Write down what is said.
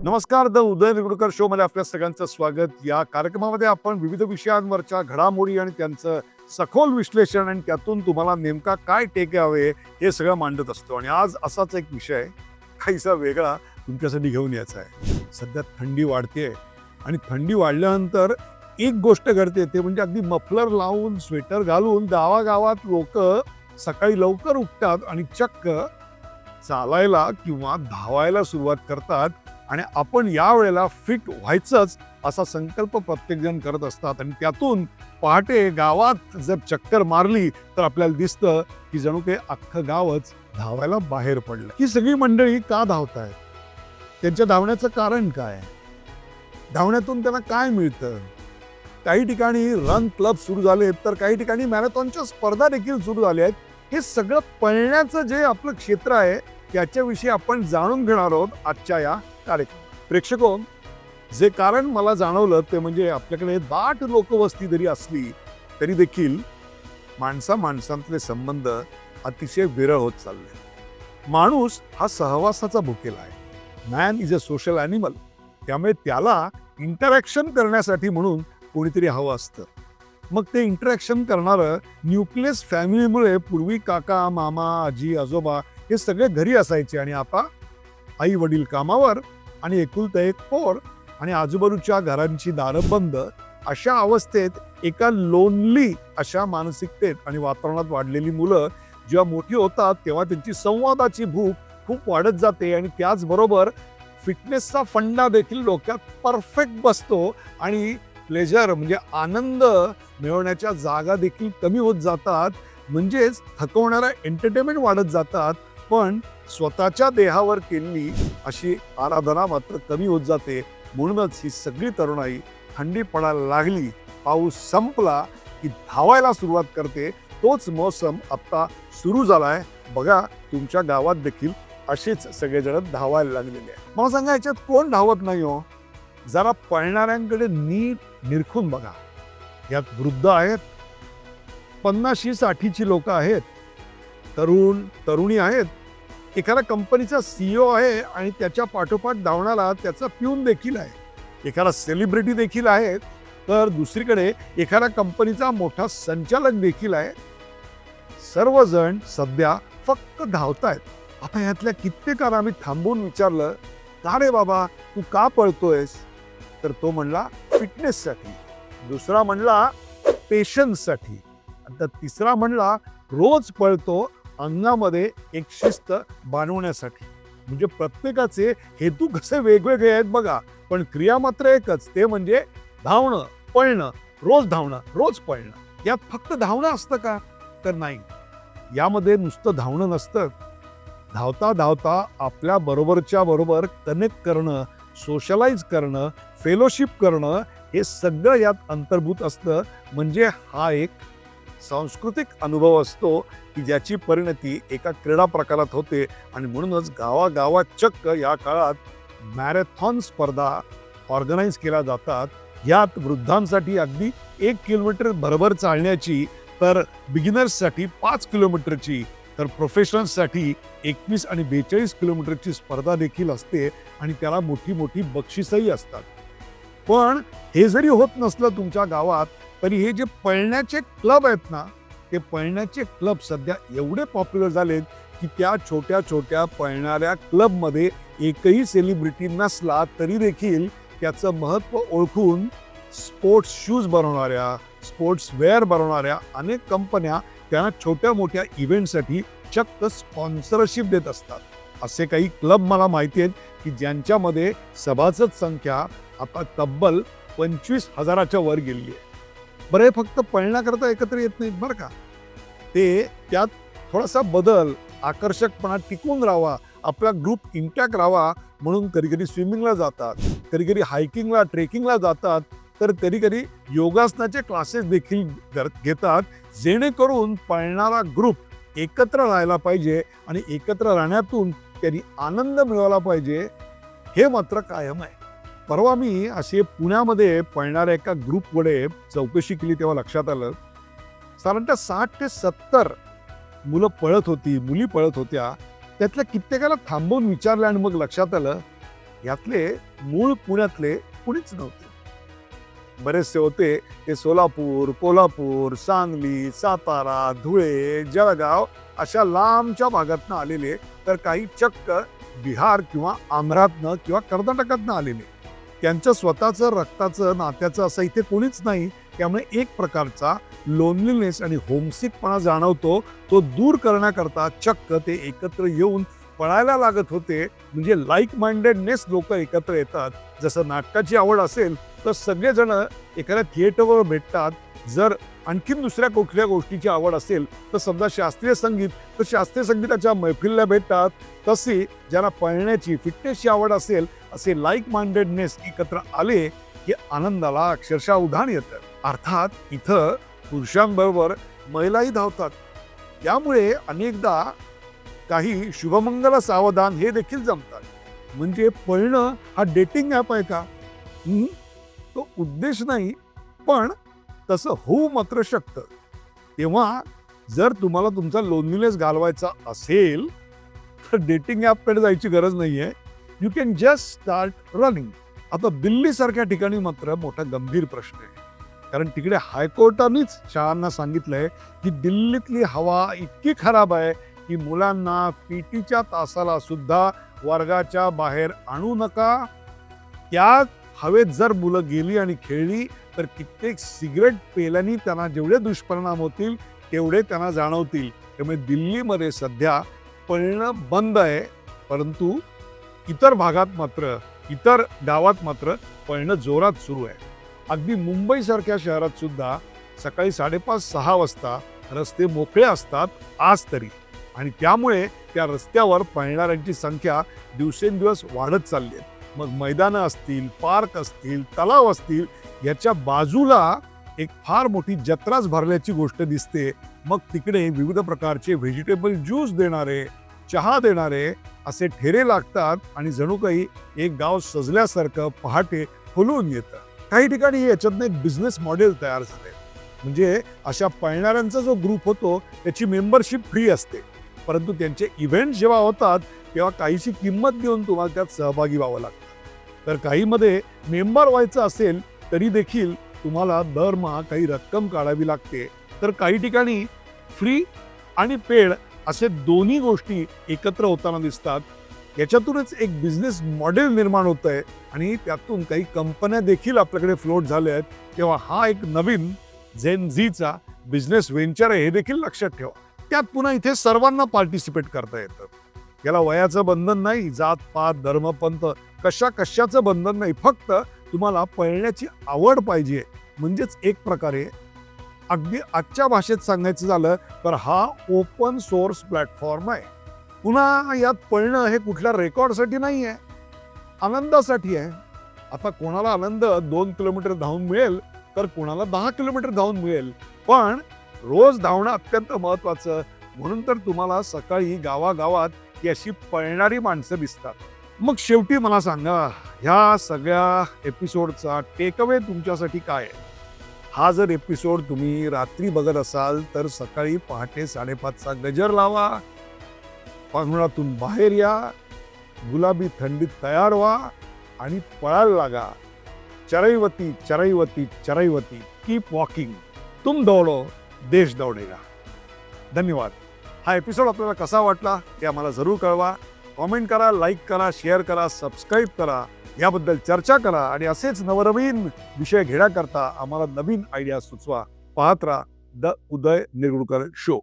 नमस्कार. The Uday Nigudkar show मध्ये आपल्या सगळ्यांचं स्वागत. या कार्यक्रमामध्ये आपण विविध विषयांवरच्या घडामोडी आणि त्यांचं सखोल विश्लेषण आणि त्यातून तुम्हाला नेमका काय टेक हवे हे सगळं मांडत असतो. आणि आज असाच एक विषय काहीसा वेगळा तुमच्यासाठी घेऊन यायचा आहे. सध्या थंडी वाढते आणि थंडी वाढल्यानंतर एक गोष्ट घडते, ते म्हणजे अगदी मफलर लावून स्वेटर घालून गावागावात लोक सकाळी लवकर उठतात आणि चक्क चालायला किंवा धावायला सुरुवात करतात. आणि आपण यावेळेला फिट व्हायचंच असा संकल्प प्रत्येकजण करत असतात. आणि त्यातून पहाटे गावात जर चक्कर मारली तर आपल्याला दिसतं की जणू काही अख्खं गावच धावायला बाहेर पडलं. ही सगळी मंडळी का धावतायत? त्यांच्या धावण्याचं कारण काय? धावण्यातून त्यांना काय मिळतं? काही ठिकाणी रन क्लब सुरू झाले, तर काही ठिकाणी मॅरेथॉनच्या स्पर्धा देखील सुरू झाल्या आहेत. हे सगळं पळण्याचं जे आपलं क्षेत्र आहे त्याच्याविषयी आपण जाणून घेणार आहोत आजच्या या कार्यक्रम. प्रेक्षको, जे कारण मला जाणवलं ते म्हणजे आपल्याकडे दाट लोकवस्ती जरी असली तरी देखील माणसांतले संबंध अतिशय विरळ होत चालले. माणूस हा सहवासाचा भुकेला आहे. Man is a social animal. त्यामुळे त्याला इंटरॅक्शन करण्यासाठी म्हणून कोणीतरी हवं असतं. मग ते इंटरॅक्शन करणारं न्यूक्लियस फॅमिलीमुळे पूर्वी काका, मामा, आजी, आजोबा हे सगळे घरी असायचे. आणि आता आई वडील कामावर आणि एकुलता एक पोर आणि आजूबाजूच्या घरांची दारं बंद, अशा अवस्थेत एका लोनली अशा मानसिकतेत आणि वातावरणात वाढलेली मुलं जेव्हा मोठी होतात तेव्हा त्यांची संवादाची भूक खूप वाढत जाते. आणि त्याचबरोबर फिटनेसचा फंडा देखील डोक्यात परफेक्ट बसतो आणि प्लेजर म्हणजे आनंद मिळवण्याच्या जागा देखील कमी होत जातात. म्हणजेच थकवणाऱ्या एंटरटेनमेंट वाढत जातात, पण स्वतःच्या देहावर केलेली अशी आराधना मात्र कमी होत जाते. म्हणूनच ही सगळी तरुणाई थंडी पडायला लागली, पाऊस संपला की धावायला सुरुवात करते. तोच मोसम आता सुरू झालाय. बघा, तुमच्या गावात देखील असेच सगळेजण धावायला लागलेले आहे. मला सांगा, याच्यात कोण धावत नाही हो? जरा पळणाऱ्यांकडे नीट निरखून बघा. यात वृद्ध आहेत, 50-60ची लोक आहेत, तरुण तरुणी आहेत, एखाद्या कंपनीचा CEO आहे आणि त्याच्या पाठोपाठ धावणारा त्याचा पिऊन देखील आहे, एखादा सेलिब्रिटी देखील आहे, तर दुसरीकडे एखाद्या कंपनीचा मोठा संचालक देखील आहे. सर्वजण सध्या फक्त धावतायत. आता यातल्या कित्येकांना आम्ही थांबून विचारलं, का रे बाबा तू का पळतोयस? तर तो म्हणला फिटनेससाठी, दुसरा म्हणला पेशन्ससाठी, आता तिसरा म्हणला रोज पळतो अंगामध्ये एक शिस्त बांधवण्यासाठी. म्हणजे प्रत्येकाचे हेतू कसे वेगवेगळे आहेत बघा, पण क्रिया मात्र एकच, ते म्हणजे धावणं, पळणं, रोज धावणं, रोज पळणं. यात फक्त धावणं असतं का? तर नाही. यामध्ये नुसतं धावणं नसतं. धावता धावता आपल्या बरोबरच्या बरोबर कनेक्ट करणं, सोशलाइज करणं, फेलोशिप करणं, हे सगळं यात अंतर्भूत असतं. म्हणजे हा एक सांस्कृतिक अनुभव असतो की ज्याची परिणती एका क्रीडा प्रकारात होते. आणि म्हणूनच गावागावात चक्क या काळात मॅरेथॉन स्पर्धा ऑर्गनाईज केल्या जातात. यात वृद्धांसाठी अगदी 1 किलोमीटर भरभर चालण्याची, तर बिगिनर्ससाठी 5 किलोमीटरची, तर प्रोफेशनल्ससाठी 21 आणि 42 किलोमीटरची स्पर्धा देखील असते. आणि त्याला मोठी मोठी बक्षिसही असतात. पण हे जरी होत नसलं तुमच्या गावात, तरी हे जे पळण्याचे क्लब आहेत ना, ते पळण्याचे क्लब सध्या एवढे पॉप्युलर झालेत की त्या छोट्या छोट्या पळणाऱ्या क्लबमध्ये एकही सेलिब्रिटी नसला तरी देखील त्याचं महत्त्व ओळखून स्पोर्ट्स शूज बनवणाऱ्या, स्पोर्ट्स वेअर बनवणाऱ्या अनेक कंपन्या त्यांना छोट्या मोठ्या इव्हेंटसाठी चक्क स्पॉन्सरशिप देत असतात. असे काही क्लब मला माहिती आहेत की ज्यांच्यामध्ये सभासद संख्या आता तब्बल 25,000च्या वर गेली आहे. बरं, हे फक्त पळण्याकरता एकत्र येत नाहीत बरं का. ते त्यात थोडासा बदल, आकर्षकपणा टिकून राहावा, आपला ग्रुप इंटॅक्ट राहावा म्हणून कधी कधी स्विमिंगला जातात, कधी कधी हायकिंगला, ट्रेकिंगला जातात, तर कधी कधी योगासनाचे क्लासेस देखील घेतात, जेणेकरून पळणारा ग्रुप एकत्र राहायला पाहिजे आणि एकत्र राहण्यातून त्यांनी आनंद मिळवला पाहिजे. हे मात्र कायम आहे. परवा मी असे पुण्यामध्ये पळणाऱ्या एका ग्रुपकडे चौकशी केली तेव्हा लक्षात आलं, साधारणतः 60 ते 70 मुलं पळत होती, मुली पळत होत्या. त्यातल्या कित्येकाला थांबवून विचारलं आणि मग लक्षात आलं, यातले मूळ पुण्यातले कुणीच नव्हते. बरेचसे होते ते सोलापूर, कोल्हापूर, सांगली, सातारा, धुळे, जळगाव अशा लांबच्या भागातनं आलेले, तर काही चक्क बिहार किंवा आंध्रातनं किंवा कर्नाटकातनं आलेले. त्यांचं स्वतःचं रक्ताचं नात्याचं असं इथे कोणीच नाही. त्यामुळे एक प्रकारचा लोनलीनेस आणि होमसिकपणा जाणवतो, तो दूर करण्याकरता चक्क ते एकत्र येऊन पळायला लागत होते. म्हणजे लाईक माइंडेडनेस लोक एकत्र येतात. जसं नाटकाची आवड असेल तर सगळेजण एखाद्या थिएटरवर भेटतात. जर आणखीन दुसऱ्या कुठल्या गोष्टीची आवड असेल तर समजा शास्त्रीय संगीत, तर शास्त्रीय संगीताच्या मैफिलीला भेटतात. तशी ज्यांना पळण्याची फिटनेसची आवड असेल, असे लाईक माइंडेडनेस एकत्र आले की आनंदाला अक्षरशः उधाण येतं. अर्थात इथं पुरुषांबरोबर महिलाही धावतात. त्यामुळे अनेकदा काही शुभमंगल सावधान हे देखील जमतात. म्हणजे पळणं हा डेटिंग ॲप आहे का? तो उद्देश नाही, पण तसं होऊ मात्र शकतं. तेव्हा जर तुम्हाला तुमचा लोनलीनेस घालवायचा असेल तर डेटिंग ॲपकडे जायची गरज नाही आहे. You can just start running. आता दिल्लीसारख्या ठिकाणी मात्र मोठा गंभीर प्रश्न आहे. कारण तिकडे हायकोर्टानेच शाळांना सांगितलंय की दिल्लीतली हवा इतकी खराब आहे की मुलांना पीटीच्या तासाला सुद्धा वर्गाच्या बाहेर आणू नका. त्या हवेत जर मुलं गेली आणि खेळली तर कित्येक सिगरेट पेल्याने त्यांना जेवढे दुष्परिणाम होतील तेवढे त्यांना जाणवतील. त्यामुळे दिल्लीमध्ये सध्या पळणं बंद आहे, परंतु इतर भागात मात्र, इतर गावात मात्र पळणं जोरात सुरू आहे. अगदी मुंबईसारख्या शहरात सुद्धा सकाळी 5:30-6 वाजता रस्ते मोकळे असतात आज तरी, आणि त्यामुळे त्या रस्त्यावर पळणाऱ्यांची संख्या दिवसेंदिवस वाढत चालली आहे. मग मैदानं असतील, पार्क असतील, तलाव असतील, याच्या बाजूला एक फार मोठी जत्राच भरल्याची गोष्ट दिसते. मग तिकडे विविध प्रकारचे व्हेजिटेबल ज्यूस देणारे, चहा देणारे असे ठेरे लागतात आणि जणू काही एक गाव सजल्यासारखं पहाटे फुलून येतं. काही ठिकाणी याच्यातनं एक बिझनेस मॉडेल तयार झालंय. म्हणजे अशा पळणाऱ्यांचा जो ग्रुप होतो त्याची मेंबरशिप फ्री असते, परंतु त्यांचे इव्हेंट जेव्हा होतात तेव्हा काहीशी किंमत देऊन तुम्हाला त्यात सहभागी व्हावं लागतं. तर काहीमध्ये मेंबर व्हायचं असेल तरी देखील तुम्हाला दरमहा काही रक्कम काढावी लागते. तर काही ठिकाणी फ्री आणि पेड असे दोन्ही गोष्टी एकत्र होताना दिसतात. याच्यातूनच एक बिझनेस मॉडेल निर्माण होत आहे आणि त्यातून काही कंपन्या देखील आपल्याकडे फ्लोट झाल्या आहेत. तेव्हा हा एक नवीन झेन झीचा बिझनेस व्हेंचर आहे हे देखील लक्षात ठेवा. त्यात पुन्हा इथे सर्वांना पार्टिसिपेट करता येतं. याला वयाचं बंधन नाही, जात पात धर्म पंथ कशाचं बंधन नाही. फक्त तुम्हाला पळण्याची आवड पाहिजे. म्हणजेच एक प्रकारे अगदी आजच्या भाषेत सांगायचं झालं तर हा ओपन सोर्स प्लॅटफॉर्म आहे. पुन्हा यात पळणं हे कुठल्या रेकॉर्डसाठी नाही आहे, आनंदासाठी आहे. आता कोणाला आनंद 2 किलोमीटर धावून मिळेल तर कोणाला 10 किलोमीटर धावून मिळेल, पण रोज धावणं अत्यंत महत्वाचं. म्हणून तर तुम्हाला सकाळी गावागावात ही अशी पळणारी माणसं दिसतात. मग शेवटी मला सांगा, ह्या सगळ्या एपिसोडचा टेकअवे तुमच्यासाठी काय आहे? हा जर एपिसोड तुम्ही रात्री बघत असाल तर सकाळी पहाटे 5:30चा गजर लावा, पांघरुणातून बाहेर या, गुलाबी थंडीत तयार व्हा आणि पळायला लागा. चरैवती चरैवती चरैवती, कीप वॉकिंग. तुम दौडो, देश दौडेगा. धन्यवाद. हा एपिसोड आपल्याला कसा वाटला ते आम्हाला जरूर कळवा. कॉमेंट करा, लाईक करा, शेअर करा, सबस्क्राईब करा, याबद्दल चर्चा करा आणि असेच नवनवीन विषय घेण्याकरता आम्हाला नवीन आयडिया सुचवा. पाहत राहा द उदय निरगुडकर शो.